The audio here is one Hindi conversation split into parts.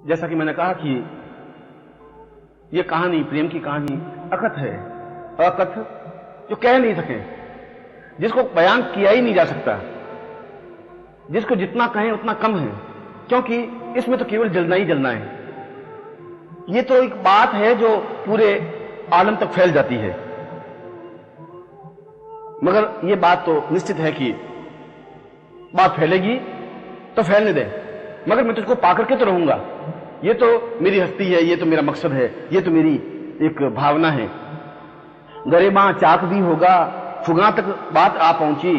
जैसा कि मैंने कहा कि ये कहानी, प्रेम की कहानी अकथ है, अकथ जो कह नहीं सके, जिसको बयान किया ही नहीं जा सकता, जिसको जितना कहें उतना कम है, क्योंकि इसमें तो केवल जलना ही जलना है। ये तो एक बात है जो पूरे आलम तक फैल जाती है, मगर ये बात तो निश्चित है कि बात फैलेगी तो फैलने दे, मगर मैं तुझको पाकर के तो रहूंगा। ये तो मेरी हस्ती है, ये तो मेरा मकसद है, ये तो मेरी एक भावना है। गरेबां चाक भी होगा, फुगा तक बात आ पहुंची,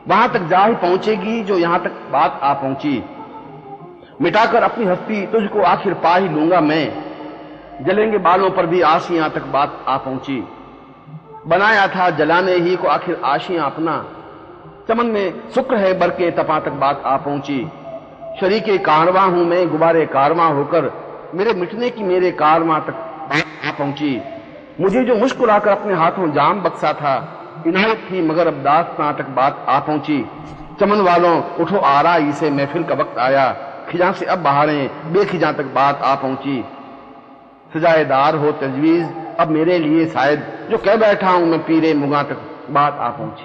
वहां तक जा ही पहुंचेगी जो यहां तक बात आ पहुंची। मिटाकर अपनी हस्ती तुझको आखिर पा ही लूंगा मैं, जलेंगे बालों पर भी आशियां तक बात आ पहुंची। बनाया था जलाने ही को आखिर आशियां अपना, चमन में शुक्र है बरके तपा तक बात आ पहुंची। शरीके कारवां हूं मैं गुबारे कारवां होकर, मेरे मिटने की मेरे कारवां तक बात आ पहुंची। मुझे जो मुस्कुराकर अपने हाथों जाम बख्शा था, इनायत थी मगर अब दास्तां तक बात आ पहुंची। चमन वालों उठो आरा इसे महफिल का वक्त आया, खिजा से अब बहारें बेखिजा तक बात आ पहुंची। सजाएदार हो तजवीज अब मेरे लिए शायद, जो कह बैठा हूं मैं पीरे मुगा तक बात आ पहुंची।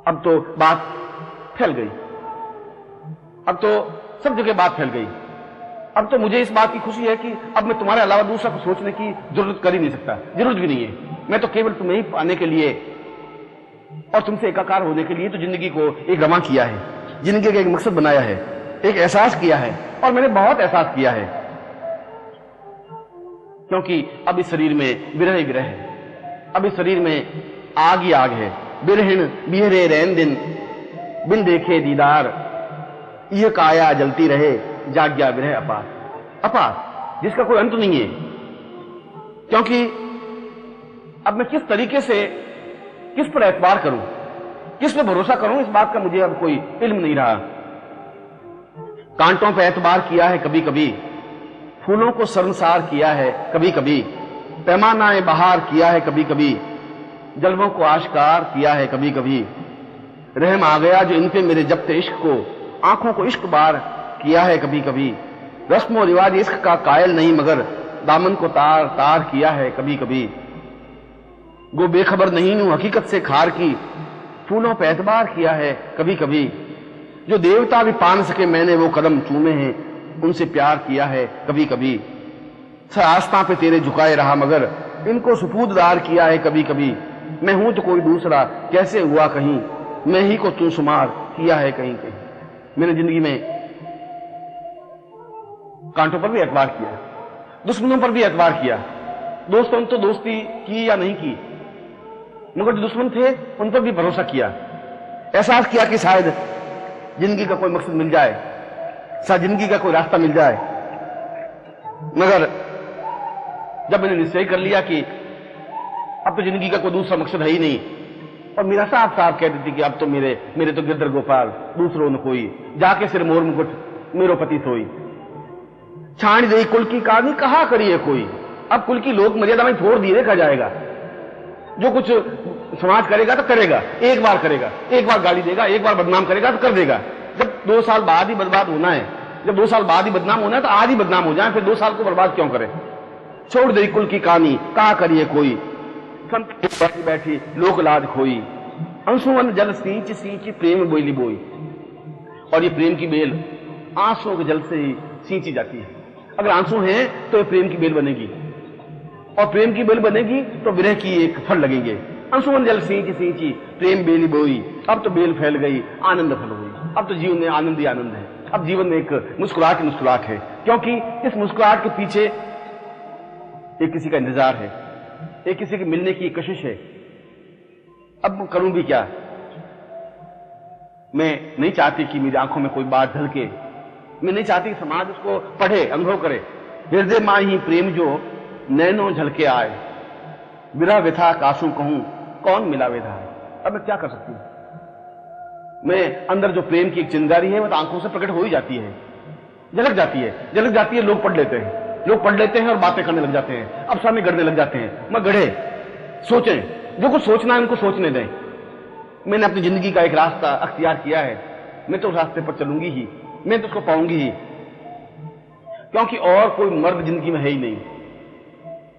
अब तो बात फैल गई, अब तो सब जगह बात फैल गई। अब तो मुझे इस बात की खुशी है कि अब मैं तुम्हारे अलावा दूसरा को सोचने की जरूरत कर ही नहीं सकता, जरूरत भी नहीं है। मैं तो केवल तुम्हें ही पाने के लिए और तुमसे एकाकार होने के लिए तो जिंदगी को एक रमा किया है, जिंदगी का एक मकसद बनाया है, एक एहसास किया है, और मैंने बहुत एहसास किया है। क्योंकि अब इस शरीर में विरह ही विरह है, अब इस शरीर में आग ही आग है। बिरहिण बिहरे रैन दिन बिन देखे दीदार, यह काया जलती रहे जाग्या विरह अपार। अपार जिसका कोई अंत नहीं है। क्योंकि अब मैं किस तरीके से, किस पर एतबार करूं, किस पर भरोसा करूं, इस बात का मुझे अब कोई इल्म नहीं रहा। कांटों पर एतबार किया है कभी कभी, फूलों को शर्मसार किया है कभी कभी, पैमानाए बहार किया है कभी कभी, जलवों को आश्कार किया है कभी कभी। रहम आ गया जो इन पे मेरे जब्ते इश्क को, आंखों को इश्क बार किया है कभी कभी। रस्म और रिवाज इश्क का कायल नहीं मगर, दामन को तार तार किया है कभी कभी। गो बेखबर नहीं हूं हकीकत से खार की, फूलों पे एतबार किया है कभी कभी। जो देवता भी पा न सके मैंने वो कदम चूमे हैं, उनसे प्यार किया है कभी कभी। सर आस्था पे तेरे झुकाए रहा मगर, इनको सुपूददार किया है कभी कभी। मैं हूं तो कोई दूसरा कैसे हुआ कहीं, मैं ही को तू शुमार किया है कहीं कहीं। मैंने जिंदगी में कांटों पर भी एतबार किया, दुश्मनों पर भी एतबार किया। दोस्तों तो दोस्ती की या नहीं की, मगर जो दुश्मन थे उन पर भी भरोसा किया। एहसास किया कि शायद जिंदगी का कोई मकसद मिल जाए, शायद जिंदगी का कोई रास्ता मिल जाए। मगर जब मैंने निश्चय कर लिया कि अब तो जिंदगी का कोई दूसरा मकसद है ही नहीं, और मेरा साफ साफ कह देती कि अब तो मेरे तो गिरधर गोपाल दूसरों न कोई, जाके सिर मोर मुकुट मेरो पति सोई। छाण दे कुल की कहानी कहा करिए कोई, अब कुल की लोक मर्यादा में छोड़ दिए देखा जाएगा। जो कुछ समाज करेगा तो करेगा, एक बार करेगा, एक बार गाली देगा, एक बार बदनाम करेगा तो कर देगा। जब 2 साल बाद ही बर्बाद होना है, जब 2 साल बाद ही बदनाम होना है तो आज ही बदनाम हो जाए, फिर 2 साल को बर्बाद क्यों करें। छोड़ दे कुल की कहानी कहा करिए कोई, संत बैठी बैठी लोक लाज खोई। अंशुवन जल सींच सींच प्रेम बोली बोई, और ये प्रेम की बेल आंसुओं के जल से ही सींची जाती है। अगर आंसू हैं तो ये प्रेम की बेल बनेगी, और प्रेम की बेल बनेगी तो विरह की एक फल लगेंगे। अंशुवन जल सींच सींची प्रेम बेली बोई, अब तो बेल फैल गई आनंद फल हुई। अब तो जीवन में आनंद ही आनंद है, अब जीवन में एक मुस्कुराहट ही मुस्कुराहट है, क्योंकि इस मुस्कुराहट के पीछे एक किसी का इंतजार है, एक किसी के मिलने की कशिश है। अब करूं भी क्या, मैं नहीं चाहती कि मेरी आंखों में कोई बात झलके, मैं नहीं चाहती कि समाज उसको पढ़े, अनुभव करे। हृदय मां ही प्रेम जो नैनो झलके आए, विरह व्यथा कासू कहूं कौन मिला विधा। अब मैं क्या कर सकती हूं, मैं अंदर जो प्रेम की एक चिंगारी है वो तो आंखों से प्रकट हो ही जाती है, झलक जाती है। लोग पढ़ लेते हैं और बातें करने लग जाते हैं, अब सामने गढ़ने लग जाते हैं। मैं गढ़े सोचें, जो कुछ सोचना है उनको सोचने दें। मैंने अपनी जिंदगी का एक रास्ता अख्तियार किया है, मैं तो उस रास्ते पर चलूंगी ही, मैं तो उसको पाऊंगी ही, क्योंकि और कोई मर्द जिंदगी में है ही नहीं।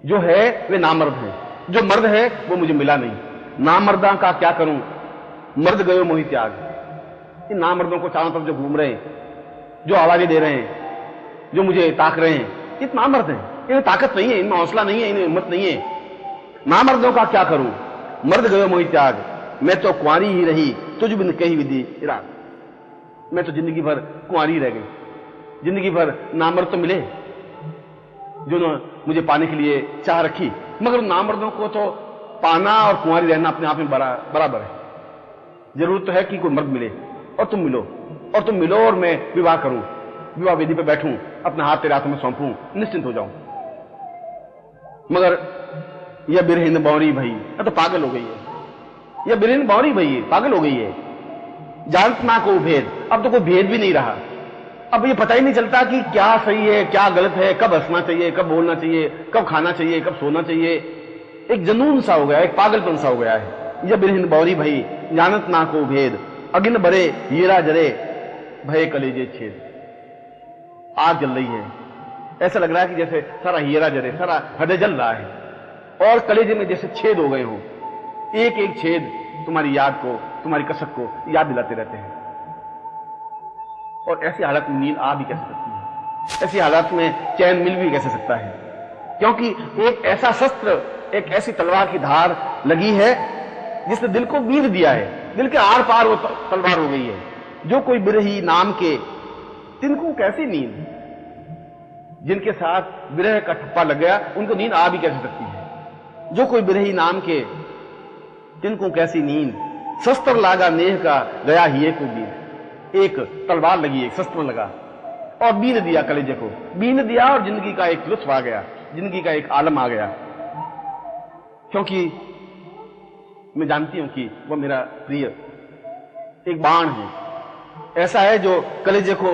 जो है वे नामर्द है, जो मर्द है वो मुझे मिला नहीं। नामर्दा का क्या करूं, मर्द गयो मोहि त्याग। इन नामर्दों को चारों तरफ जो घूम रहे हैं, जो आवाजें दे रहे हैं, जो मुझे ताक रहे हैं, ये नामर्द हैं। इनमें ताकत नहीं है, इनमें हौसला नहीं है, इनमें हिम्मत नहीं है। नामर्दों का क्या करूं, मर्द गयो मोहि त्याग। मैं तो कुंवारी ही रही तुझ बिन कही विधि इराद। मैं तो जिंदगी भर कुंवारी रह गई, जिंदगी भर नामर्द तो मिले जो मुझे पाने के लिए चाह रखी, मगर नामर्दों को तो पाना और कुंवारी रहना अपने आप में बराबर है। जरूरत तो है कि कोई मर्द मिले और तुम मिलो, और तुम मिलो और मैं विवाह करूं, विवाह वेदी पे बैठूं, अपना हाथ तेरे हाथों में सौंपूं, निश्चिंत हो जाऊं। मगर यह बिरहिन बौरी भई, यह तो पागल हो गई है। यह बिरहिन बौरी भई पागल हो गई है। जानत ना को भेद, अब तो कोई भेद भी नहीं रहा। अब ये पता ही नहीं चलता कि क्या सही है क्या गलत है, कब हंसना चाहिए, कब बोलना चाहिए, कब खाना चाहिए, कब सोना चाहिए। एक जनून सा हो गया, एक पागलपन सा हो गया है। यह बिरहिन बौरी भई जानत ना को भेद, अगिन बरे हीरा जरे भय कलेजे छेद। आग जल रही है, ऐसा लग रहा है कि जैसे सारा हीरा जरे, सारा हृदय जल रहा है और कलेजे में जैसे छेद हो गए हो। एक एक छेद तुम्हारी याद को, तुम्हारी कसक को याद दिलाते रहते हैं। और ऐसी हालत में नींद आ भी कैसे सकती है, ऐसी हालत में चैन मिल भी कैसे सकता है, क्योंकि एक ऐसा शस्त्र, एक ऐसी तलवार की धार लगी है जिसने दिल को बीर दिया है। दिल के आर पार वो तलवार हो गई है। जो कोई बिरही नाम के तिनको कैसी नींद, जिनके साथ विरह का ठप्पा लग गया उनको नींद आ भी कैसे सकती है। जो कोई बिरही नाम के तिनको कैसी नींद, शस्त्र लागा नेह का गया ही को बीन। एक तलवार लगी, एक शस्त्र लगा और बीन दिया कलेजे को, बीन दिया और जिंदगी का एक लुत्फ आ गया, जिंदगी का एक आलम आ गया। क्योंकि मैं जानती हूं कि वह मेरा प्रिय एक बाण है, ऐसा है जो कलेजे को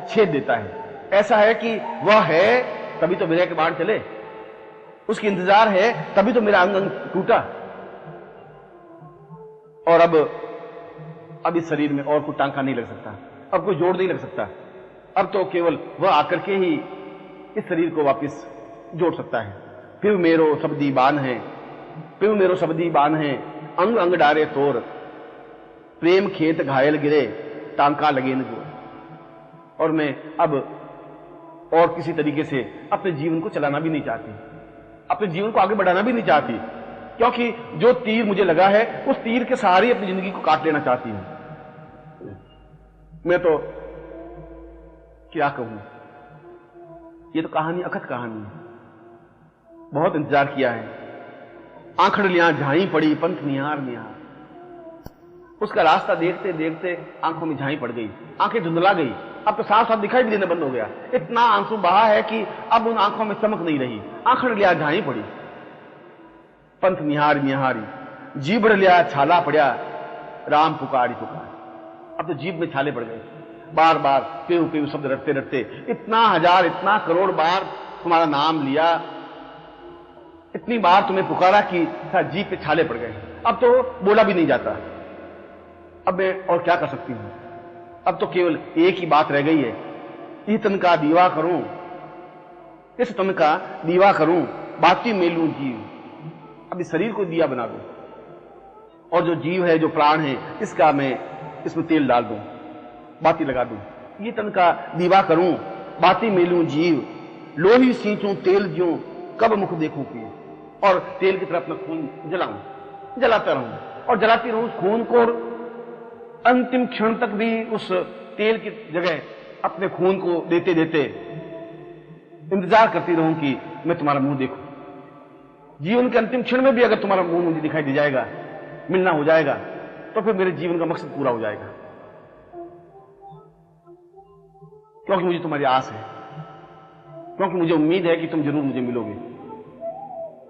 छेद देता है। ऐसा है कि वह है तभी तो विरह के बाण चले, उसकी इंतजार है तभी तो मेरा अंग अंग टूटा। और अब इस शरीर में और कोई टांका नहीं लग सकता, अब कोई जोड़ नहीं लग सकता। अब तो केवल वह आकर के ही इस शरीर को वापस जोड़ सकता है। फिर मेरो शब्दी बान है, फिर मेरो शब्दी बान है, अंग अंग डारे तोर, प्रेम खेत घायल गिरे टांका लगे न जोर। और मैं अब और किसी तरीके से अपने जीवन को चलाना भी नहीं चाहती, अपने जीवन को आगे बढ़ाना भी नहीं चाहती, क्योंकि जो तीर मुझे लगा है उस तीर के सहारे अपनी जिंदगी को काट लेना चाहती हूं। मैं तो क्या कहूं, ये तो कहानी अखत कहानी है। बहुत इंतजार किया है, आंखड़ लिया झाई पड़ी पंथ निहार निहार। उसका रास्ता देखते देखते आंखों में झाई पड़ गई, आंखें धुंधला गई, अब तो साफ साफ दिखाई भी देना बंद हो गया। इतना आंसू बहा है कि अब उन आंखों में चमक नहीं रही। आंखड़ लिया झाई पड़ी पंथ निहार निहारी, जीभ लिया छाला पड़ा राम पुकारी पुकार। अब तो जीभ में छाले पड़ गए, बार बार पेव पेव शब्द रटते रटते इतना हजार इतना करोड़ बार तुम्हारा नाम लिया, इतनी बार तुम्हें पुकारा कि जीभ पे छाले पड़ गए। अब तो बोला भी नहीं जाता। अब मैं और क्या कर सकती हूं, अब तो केवल एक ही बात रह गई है, इस तन का दीवा करूं, इस तन का दीवा करूं, बाती मेलूं जीव। अब इस शरीर को दिया बना दूं और जो जीव है, जो प्राण है, इसका मैं इसमें तेल डाल दूं, बाती लगा दूं। ये तन का दीवा करूं, बाती मेलूं जीव, लोही सींचूं तेल ज्यों, कब मुख देखूं पिए। और तेल की तरफ अपना खून जलाऊं, जलाता रहूं और जलाती रहूं उस खून को, और अंतिम क्षण तक भी उस तेल की जगह अपने खून को देते देते इंतजार करती रहूं कि मैं तुम्हारा मुंह देखूं। जीवन के अंतिम क्षण में भी अगर तुम्हारा मुंह मुझे दिखाई दे जाएगा, मिलना हो जाएगा, तो फिर मेरे जीवन का मकसद पूरा हो जाएगा। क्योंकि मुझे तुम्हारी आस है, क्योंकि मुझे उम्मीद है कि तुम जरूर मुझे मिलोगे,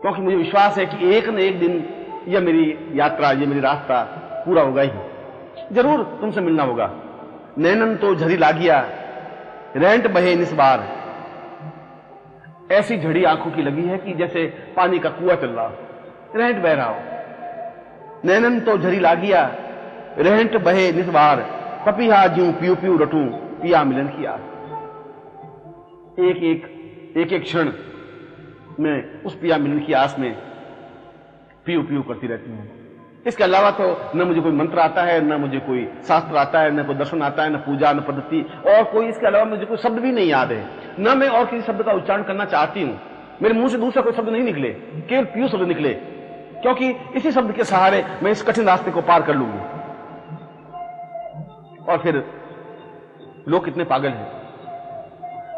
क्योंकि मुझे विश्वास है कि एक न एक दिन यह मेरी यात्रा, यह मेरी रास्ता पूरा होगा ही, जरूर तुमसे मिलना होगा। नैनन तो झरी लागिया रेंट बहे निस बार, ऐसी झड़ी आंखों की लगी है कि जैसे पानी का कुआं चल रहा हो, रेंट बह रहा हो। नैनन तो झरी लागिया रेंट बहे निस बार, पपीहा ज्यूं पियू पियू रटूं, पिया मिलन की आस। एक एक क्षण में उस पिया मिलन की आस में पीऊ पीऊ करती रहती हूं। इसके अलावा तो न मुझे कोई मंत्र आता है, न मुझे कोई शास्त्र आता है, न कोई दर्शन आता है, न पूजा, न पद्धति, और कोई इसके अलावा मुझे कोई शब्द भी नहीं याद है। न मैं और किसी शब्द का उच्चारण करना चाहती हूं। मेरे मुंह से दूसरा कोई शब्द नहीं निकले, केवल पीऊ शब्द निकले, क्योंकि इसी शब्द के सहारे मैं इस कठिन रास्ते को पार कर लूंगी। और फिर लोग कितने पागल हैं,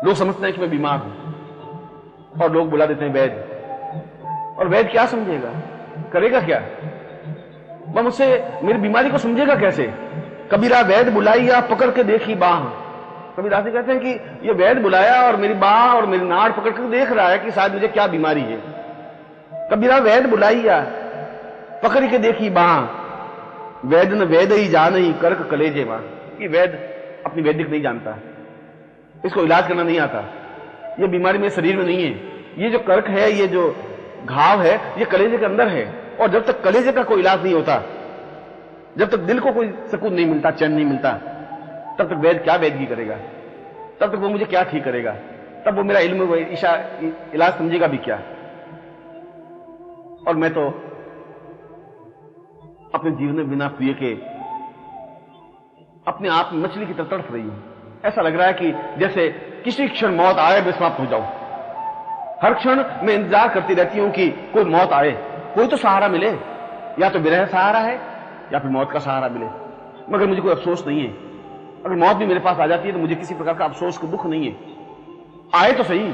लोग समझते हैं कि मैं बीमार हूं और लोग बुला देते हैं वैद्य। और वैद्य क्या समझेगा, करेगा क्या? वह मुझसे मेरी बीमारी को समझेगा कैसे? कबीरा वैद्य बुलाइया पकड़ के देखी बाह। कबीरा से कहते हैं कि ये वैद्य बुलाया और मेरी बाह और मेरी नाड़ पकड़ के देख रहा है कि शायद मुझे क्या बीमारी है। कबीरा वैद्य बुलाइया पकड़ के देखी बाह, वैद्य न वैद्य ही जान ही कर्क कलेजे मां। कि वैद्य अपनी वैदिक नहीं जानता, इसको इलाज करना नहीं आता, ये बीमारी मेरे शरीर में नहीं है, ये जो कर्क है, ये जो घाव है, ये कलेजे के अंदर है। और जब तक कलेजे का कोई इलाज नहीं होता, जब तक दिल को कोई सुकून नहीं मिलता, चैन नहीं मिलता, तब तक वैद्य क्या वैद्यगी करेगा? तब तक वो मुझे क्या ठीक करेगा? तब वो मेरा इल्म इलाज समझेगा भी क्या? और मैं तो अपने जीवन में बिना प्रिय के अपने आप मछली की तरह तड़फ रही हूं। ऐसा लग रहा है कि जैसे किसी क्षण मौत आए, मैं समाप्त हो जाऊं। हर क्षण मैं इंतजार करती रहती हूं कि कोई मौत आए, कोई तो सहारा मिले, या तो विरह सहारा है या फिर मौत का सहारा मिले। मगर मुझे कोई अफसोस नहीं है। अगर मौत भी मेरे पास आ जाती है तो मुझे किसी प्रकार का अफसोस का दुख नहीं है। आए तो सही,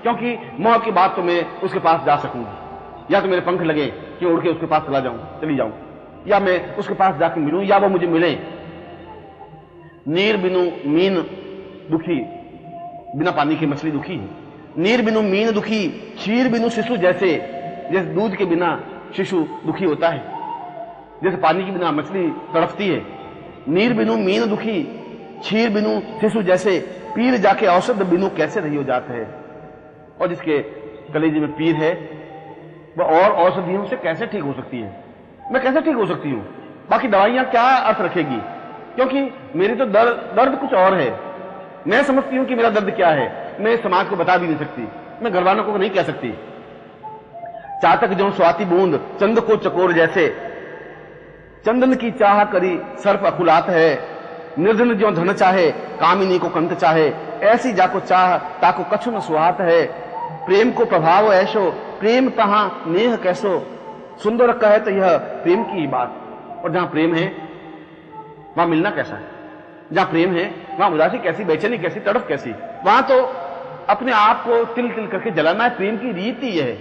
क्योंकि मौत के बाद तो मैं उसके पास जा सकूंगी। या तो मेरे पंख लगे कि उड़ के उसके पास चली जाऊं, या मैं उसके पास जाकर मिलूं, या वो मुझे मिले। नीर बिनु मीन दुखी, बिना पानी की मछली दुखी है। नीर बिनु मीन दुखी, क्षीर बिनु शिशु, जैसे दूध के बिना शिशु दुखी होता है, जैसे पानी के बिना मछली तड़पती है। नीर बिनु मीन दुखी, क्षीर बिनु शिशु, जैसे पीर जाके औषध बिनु कैसे रही हो जाता है। और जिसके कलेजे में पीर है, वह और औषधियों से कैसे ठीक हो सकती है? मैं कैसे ठीक हो सकती हूं? बाकी दवाइयां क्या अर्थ रखेगी? क्योंकि मेरी तो दर्द कुछ और है। मैं समझती हूं कि मेरा दर्द क्या है, मैं समाज को बता भी नहीं सकती, मैं घरवालों को नहीं कह सकती। चातक जो स्वाति बूंद चंद को चकोर, जैसे चंदन की चाह करी सर्प अकुलात है। निर्धन जो धन चाहे, कामिनी को कंत चाहे, ऐसी जाको चाह ताको कछु न सुहात है। प्रेम को प्रभाव ऐसो, प्रेम तहां नेह कैसो, सुंदर कहे तो यह प्रेम की ही बात। और जहां प्रेम है वहां मिलना कैसा है? जहां प्रेम है वहां उदासी कैसी, बेचैनी कैसी, तड़प कैसी? वहां तो अपने आप को तिल तिल करके जलाना है। प्रेम की रीति यह है।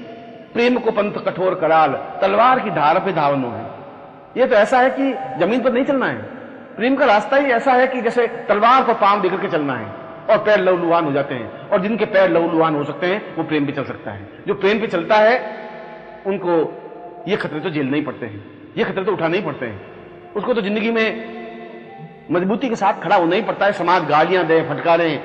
प्रेम को पंथ कठोर कराल, तलवार की धार पे धावनो है। यह तो ऐसा है कि जमीन पर नहीं चलना है। प्रेम का रास्ता ही ऐसा है कि जैसे तलवार पर पांव देकर के चलना है और पैर लहूलुहान हो जाते हैं। और जिनके पैर लहूलुहान हो सकते हैं वो प्रेम पे चल सकता है। जो प्रेम पे चलता है उनको ये खतरे तो झेलने ही पड़ते हैं, ये खतरे तो उठाने ही पड़ते हैं। उसको तो जिंदगी में मजबूती के साथ खड़ा होना ही पड़ता है। समाज गालियां दे, फटकारें,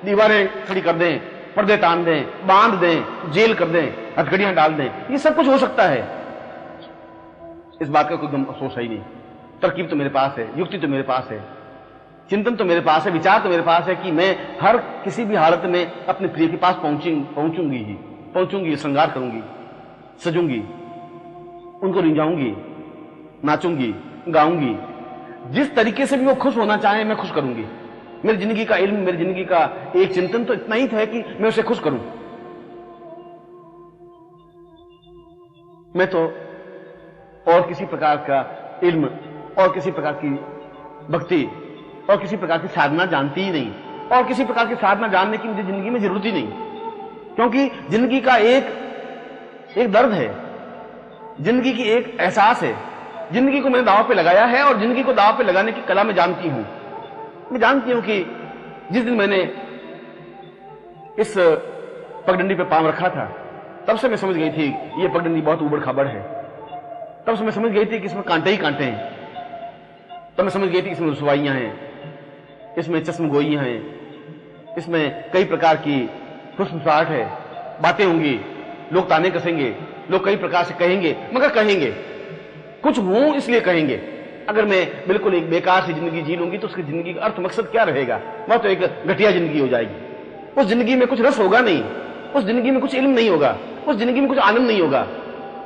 दीवारें खड़ी कर दें, पर्दे तान दें, बांध दें, जेल कर दें, हथकड़ियां डाल दें, ये सब कुछ हो सकता है। इस बात का कोई गम अफसोस है ही नहीं। तरकीब तो मेरे पास है, युक्ति तो मेरे पास है, चिंतन तो मेरे पास है, विचार तो मेरे पास है कि मैं हर किसी भी हालत में अपने प्रिय के पास पहुंचूंगी, श्रृंगार करूंगी, सजूंगी, उनको रिंझाऊंगी, नाचूंगी, गाऊंगी। जिस तरीके से भी वो खुश होना चाहे मैं खुश करूंगी। मेरी जिंदगी का इल्म, मेरी जिंदगी का एक चिंतन तो इतना ही था कि मैं उसे खुश करूं। मैं तो और किसी प्रकार का इल्म और किसी प्रकार की भक्ति और किसी प्रकार की साधना जानती ही नहीं, और किसी प्रकार की साधना जानने की मुझे जिंदगी में जरूरत ही नहीं। क्योंकि जिंदगी का एक दर्द है, जिंदगी की एक एहसास है। जिंदगी को मैंने दांव पे लगाया है और जिंदगी को दांव पे लगाने की कला मैं जानती हूं। मैं जानती हूं कि जिस दिन मैंने इस पगडंडी पे पांव रखा था, तब से मैं समझ गई थी ये पगडंडी बहुत उबड़ खाबड़ है। तब से मैं समझ गई थी कि इसमें कांटे ही कांटे हैं। तब मैं समझ गई थी इसमें रुसवाइयां हैं, इसमें चश्मगोइयां हैं, इसमें कई प्रकार की फुसफुसाहट है, बातें होंगी, लोग ताने कसेंगे, लोग कई प्रकार से कहेंगे, मगर कहेंगे कुछ हूं इसलिए कहेंगे। अगर मैं बिल्कुल एक बेकार सी जिंदगी जी लूंगी तो उसकी जिंदगी का अर्थ मकसद क्या रहेगा? वह तो एक घटिया जिंदगी हो जाएगी। उस जिंदगी में कुछ रस होगा नहीं, उस जिंदगी में कुछ इल्म नहीं होगा, उस जिंदगी में कुछ आनंद नहीं होगा।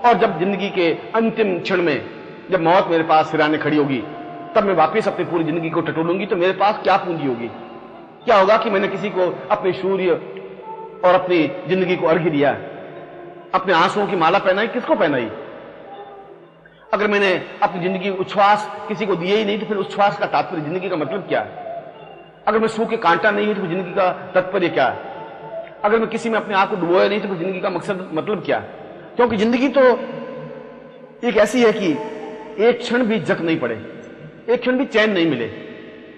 और जब जिंदगी के अंतिम क्षण में जब मौत मेरे पास सिराने खड़ी होगी, तब मैं वापस अपनी पूरी जिंदगी को टटोलूंगी तो मेरे पास क्या पूंजी होगी? क्या होगा कि मैंने किसी को अपने शूर्य और अपनी जिंदगी को अर्घ्य दिया, अपने आंसुओं की माला पहनाई, किसको पहनाई? अगर मैंने अपनी जिंदगी उच्छ्वास किसी को दिए ही नहीं तो फिर उच्छ्वास का तात्पर्य, जिंदगी का मतलब क्या? अगर मैं सूखे कांटा नहीं हूं तो जिंदगी का तात्पर्य क्या? अगर मैं किसी में अपने आप को डुबोया नहीं तो फिर जिंदगी का मकसद मतलब क्या? क्योंकि जिंदगी तो एक ऐसी है कि एक क्षण भी जक नहीं पड़े, एक क्षण भी चैन नहीं मिले,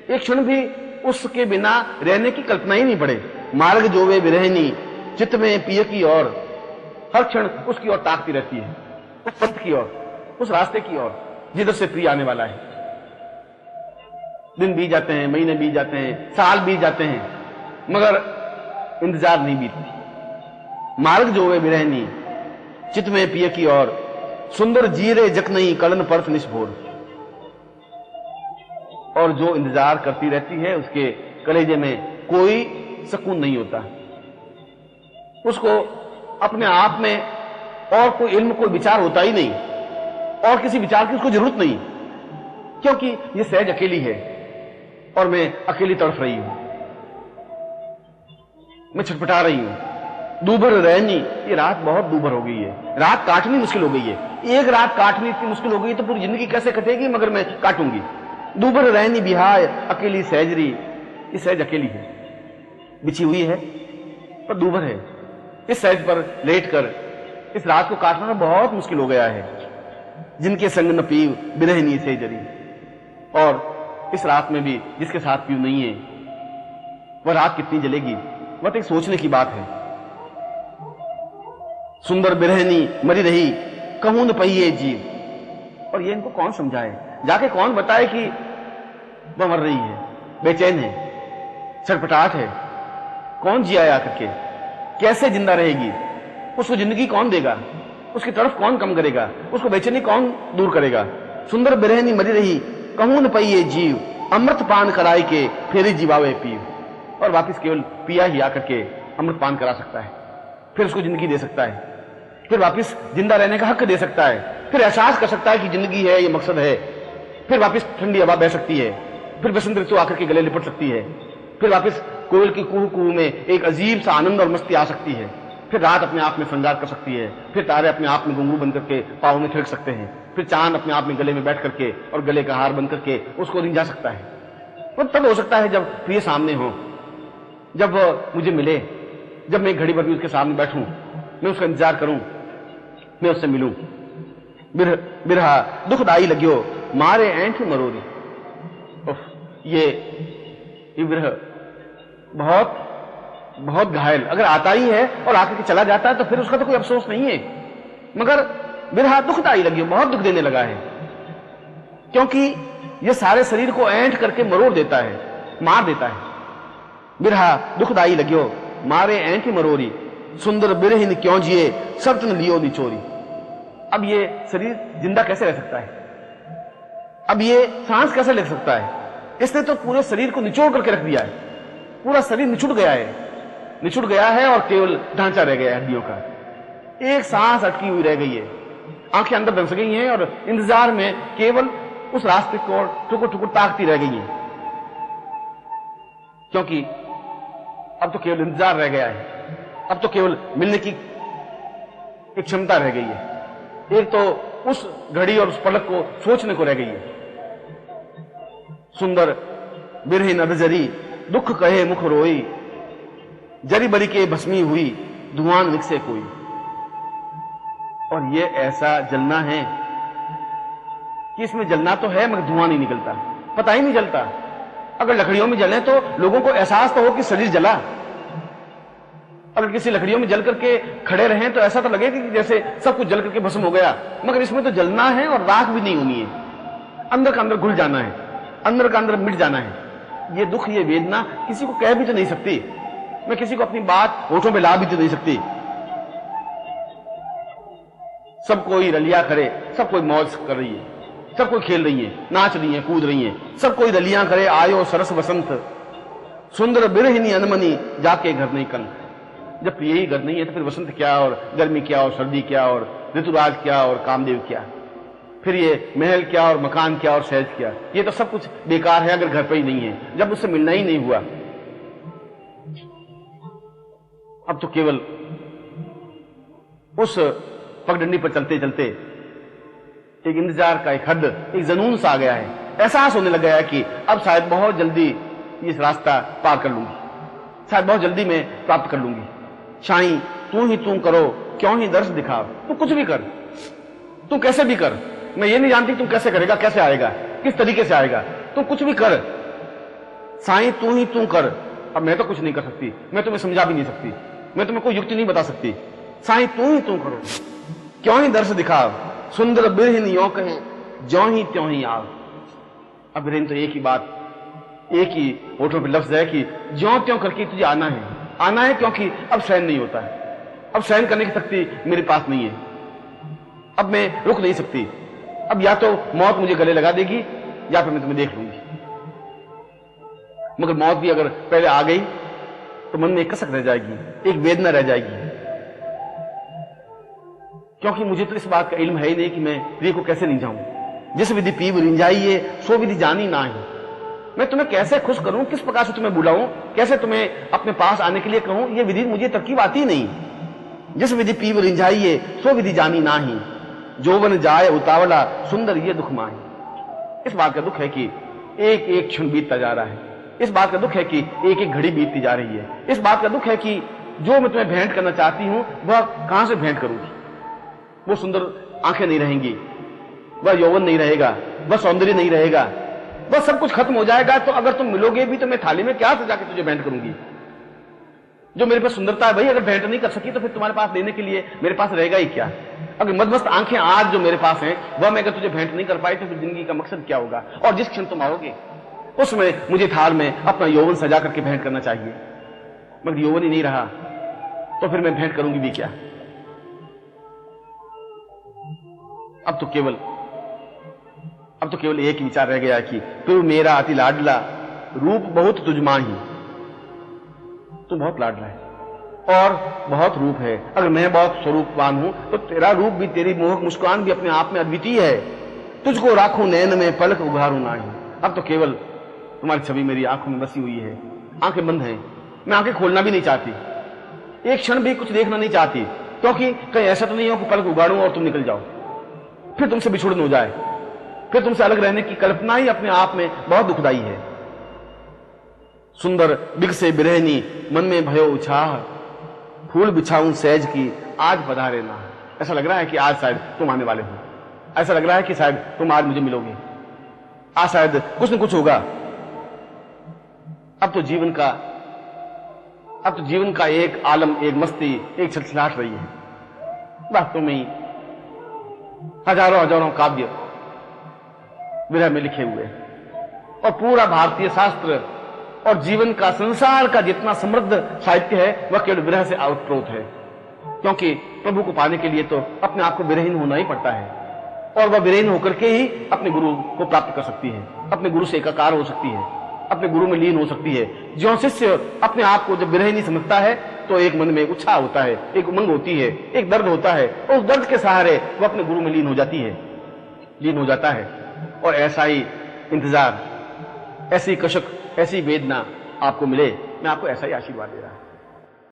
एक क्षण भी उसके बिना रहने की कल्पना ही नहीं पड़े। मार्ग जोवे विरहनी चित्त में पिय की ओर, हर क्षण उसकी ओर ताकती रहती है, उस पंथ की ओर, उस रास्ते की ओर जिधर से प्रिय आने वाला है। दिन बीत जाते हैं, महीने बीत जाते हैं, साल बीत जाते हैं, मगर इंतजार नहीं बीतती। मार्ग जोवे विरहनी चित्त में पिय की ओर, सुंदर जीरे जक नहीं कलन परत निष्भोर। और जो इंतजार करती रहती है उसके कलेजे में कोई सुकून नहीं होता, उसको अपने आप में और कोई इल्म, कोई विचार होता ही नहीं, और किसी विचार की उसको जरूरत नहीं, क्योंकि ये सहज अकेली है और मैं अकेली तड़फ रही हूं, मैं छटपटा रही हूं। दूभर रहनी, ये रात बहुत दूभर हो गई है, रात काटनी मुश्किल हो गई है। एक रात काटनी इतनी मुश्किल हो गई तो पूरी जिंदगी कैसे कटेगी? मगर मैं काटूंगी। दूभर रहनी बिहाय अकेली सहजरी, ये सहज अकेली है, बिछी हुई है पर दूभर है। इस सहज पर लेटकर इस रात को काटना बहुत मुश्किल हो गया है। जिनके संग न पीव बिरहनी सहजरी, और इस रात में भी जिसके साथ पीव नहीं है, वह रात कितनी जलेगी? वह तो एक सोचने की बात है। सुंदर बिरहनी मरी रही कहूं न पहिए जीव। और ये इनको कौन समझाए, जाके कौन बताए कि वह मर रही है, बेचैन है, छटपटाहट है? कौन जिया करके, कैसे जिंदा रहेगी? उसको जिंदगी कौन देगा? उसकी तरफ कौन कम करेगा? उसको बेचैनी कौन दूर करेगा? सुंदर बिरहनी मरी रही कहूं न पहिए जीव, अमृत पान कराई के फेरी जीवावे पीव। और वापिस केवल पिया ही आकर के अमृत पान करा सकता है, फिर उसको जिंदगी दे सकता है, फिर वापिस जिंदा रहने का हक दे सकता है, फिर एहसास कर सकता है कि जिंदगी है, ये मकसद है। फिर वापिस ठंडी हवा बह सकती है, फिर बसंत ऋतु आकर के गले लिपट सकती है, फिर वापिस कोयल की कुहू कुहू में एक अजीब सा आनंद और मस्ती आ सकती है, फिर रात अपने आप में श्रृंगार कर सकती है, फिर तारे अपने आप में घुंघरू बनकर के पाँव में थिरक सकते हैं, फिर चांद अपने आप में गले में बैठ करके और गले का हार बन करके उसको रिंझा सकता है। वो तब हो सकता है जब प्रिय सामने हो, जब मुझे मिले, जब मैं घड़ी भर भी उसके सामने बैठूं, मैं उसका इंतजार करूं, मैं उससे मिलूं। बिरहा दुखदाई लगियो मारे ऐंठ मरोरी। ये बिरह बहुत बहुत घायल, अगर आता ही है और आकर के चला जाता है तो फिर उसका तो कोई अफसोस नहीं है, मगर बिरहा दुखदाई लगियो, बहुत दुख देने लगा है, क्योंकि ये सारे शरीर को ऐंठ करके मरोड़ देता है, मार देता है। बिरहा दुखदाई लगियो मारे ऐंठ मरोरी, सुंदर बिरहिन क्यों जिए सर्तन लियो निचोरी। अब ये शरीर जिंदा कैसे रह सकता है? अब ये सांस कैसे ले सकता है? इसने तो पूरे शरीर को निचोड़ करके रख दिया है, पूरा शरीर निचुड़ गया है और केवल ढांचा रह गया है हड्डियों का। एक सांस अटकी हुई रह गई है, आंखें अंदर दस गई हैं और इंतजार में केवल उस रास्ते को टुकुर टुकुर ताकती रह गई हैं, क्योंकि अब तो केवल इंतजार रह गया है, अब तो केवल मिलने की एक क्षमता रह गई है। एक तो उस घड़ी और उस पलक को सोचने को रह गई है। सुंदर बिरहिन अधजरी दुख कहे मुख रोई, जरी बरी के भस्मी हुई धुआं निकसे कोई। और ये ऐसा जलना है कि इसमें जलना तो है मगर धुआं नहीं निकलता, पता ही नहीं चलता। अगर लकड़ियों में जले तो लोगों को एहसास तो हो कि शरीर जला, अगर किसी लकड़ियों में जल करके खड़े रहें तो ऐसा तो लगे कि जैसे सब कुछ जल करके भस्म हो गया, मगर इसमें तो जलना है और राख भी नहीं होनी है, अंदर का अंदर घुल जाना है, अंदर का अंदर मिट जाना है। ये दुख, ये वेदना किसी को कह भी तो नहीं सकती, मैं किसी को अपनी बात होठों पे ला भी तो नहीं सकती। सब कोई रलिया करे, सब कोई मौज कर रही है, सब कोई खेल रही है, नाच रही है, कूद रही है, सब कोई रलियां करे आयो सरस वसंत, सुंदर बिरहिनी अनमनी जाके घर नहीं कंठ। जब यही घर नहीं है तो फिर वसंत क्या और गर्मी क्या और सर्दी क्या और ऋतुराज क्या और कामदेव क्या, फिर ये महल क्या और मकान क्या और सहज क्या, ये तो सब कुछ बेकार है अगर घर पर ही नहीं है, जब उससे मिलना ही नहीं हुआ। अब तो केवल उस पगडंडी पर चलते चलते एक इंतजार का एक हद, एक जुनून सा आ गया है, एहसास होने लगा है कि अब शायद बहुत जल्दी इस रास्ता पार कर लूंगी, शायद बहुत जल्दी मैं प्राप्त कर लूंगी। शाही तू ही तू करो क्यों ही दर्श दिखाओ, तू कुछ भी कर, तू कैसे भी कर, मैं ये नहीं जानती तू कैसे करेगा, कैसे आएगा, किस तरीके से आएगा, तू कुछ भी कर, साईं तू ही तू कर। अब मैं तो कुछ नहीं कर सकती, मैं तुम्हें समझा भी नहीं सकती, मैं तुम्हें कोई युक्ति नहीं बता सकती, साईं तू ही तू करो क्यों ही दर्श दिखाओ, सुंदर बिरहिन यों कहें ज्यों ही त्यों ही आओ। अब बिरहिन तो एक ही बात, एक ही होठों पे लफ्ज है कि ज्यों त्यों करके तुझे आना है, आना है क्योंकि अब सहन नहीं होता है, अब सहन करने की शक्ति मेरे पास नहीं है, अब मैं रुक नहीं सकती, अब या तो मौत मुझे गले लगा देगी या फिर मैं तुम्हें देख लूंगी। मगर मौत भी अगर पहले आ गई तो मन में एक कसक रह जाएगी, एक वेदना रह जाएगी, क्योंकि मुझे तो इस बात का इल्म है ही नहीं कि मैं प्रिय को कैसे नहीं जाऊं। जिस विधि पीव रिंझाइए सो विधि जानी ना है, मैं तुम्हें कैसे खुश करूं, किस प्रकार से तुम्हें बुलाऊं, कैसे तुम्हें अपने पास आने के लिए कहूं, यह विधि मुझे तरकीब आती नहीं। जिस विधि पीव रिंझाइए सो विधि जानी ना ही, जोवन जाए उतावला सुंदर ये दुख माही। इस बात का दुख है कि एक एक क्षण बीतता जा रहा है, इस बात का दुख है कि एक एक घड़ी बीतती जा रही है, इस बात का दुख है कि जो मैं तुम्हें भेंट करना चाहती हूं वह कहां से भेंट करूंगी। वो सुंदर आंखें नहीं रहेंगी, वह यौवन नहीं रहेगा, वह सौंदर्य नहीं रहेगा, वह सब कुछ खत्म हो जाएगा। तो अगर तुम मिलोगे भी तो मैं थाली में क्या सजा के तुझे भेंट करूंगी। जो मेरे पास सुंदरता है भाई, अगर भेंट नहीं कर सकी तो फिर तुम्हारे पास देने के लिए मेरे पास रहेगा ही क्या। अगर मदमस्त आंखें आज जो मेरे पास हैं वह मैं अगर तुझे भेंट नहीं कर पाई तो फिर जिंदगी का मकसद क्या होगा। और जिस क्षण तुम आओगे उसमें मुझे थाल में अपना यौवन सजा करके भेंट करना चाहिए, मगर यौवन ही नहीं रहा तो फिर मैं भेंट करूंगी भी क्या। अब तो केवल एक ही विचार रह गया कि तू मेरा अति लाडला रूप बहुत तुझमा ही। तू बहुत लाडला है और बहुत रूप है, अगर मैं बहुत स्वरूपवान हूं तो तेरा रूप भी, तेरी मोहक मुस्कान भी अपने आप में अद्वितीय है। तुझको राखूं नैन में पलक उघारूं नाही। अब तो केवल तुम्हारी छवि मेरी आंखों में बसी हुई है, आंखें बंद हैं, मैं आंखें खोलना भी नहीं चाहती, एक क्षण भी कुछ देखना नहीं चाहती, क्योंकि कहीं ऐसा तो नहीं हो कि पलक उगाड़ूं और तुम निकल जाओ, फिर तुमसे बिछुड़न हो जाए, फिर तुमसे अलग रहने की कल्पना ही अपने आप में बहुत दुखदाई है। सुंदर बिगसे बिरहनी मन में भयो उछाह, फूल बिछाऊं सहज की आज पधारे ना। ऐसा लग रहा है कि आज शायद तुम आने वाले हो, ऐसा लग रहा है कि शायद तुम आज मुझे मिलोगे, आज शायद कुछ न कुछ होगा। अब तो जीवन का एक आलम, एक मस्ती, एक छलछलाहट रही है। वास्तव में ही हजारों हजारों काव्य विरह में लिखे हुए और पूरा भारतीय शास्त्र और जीवन का, संसार का जितना समृद्ध साहित्य है वह केवल विरह से उत्प्रोत है, क्योंकि प्रभु को पाने के लिए तो अपने आप को विरहीन होना ही पड़ता है, और वह विरहीन होकर के ही अपने गुरु को प्राप्त कर सकती है, अपने गुरु से एकाकार हो सकती है, अपने गुरु में लीन हो सकती है। जो शिष्य अपने आप को जब विरहीन नहीं समझता है तो एक मन में एक उत्साह होता है, एक उमंग होती है, एक दर्द होता है, और उस दर्द के सहारे वह अपने गुरु में लीन हो जाता है। और ऐसा ही इंतजार, ऐसी कशक, ऐसी वेदना आपको मिले, मैं आपको ऐसा ही आशीर्वाद दे रहा हूं।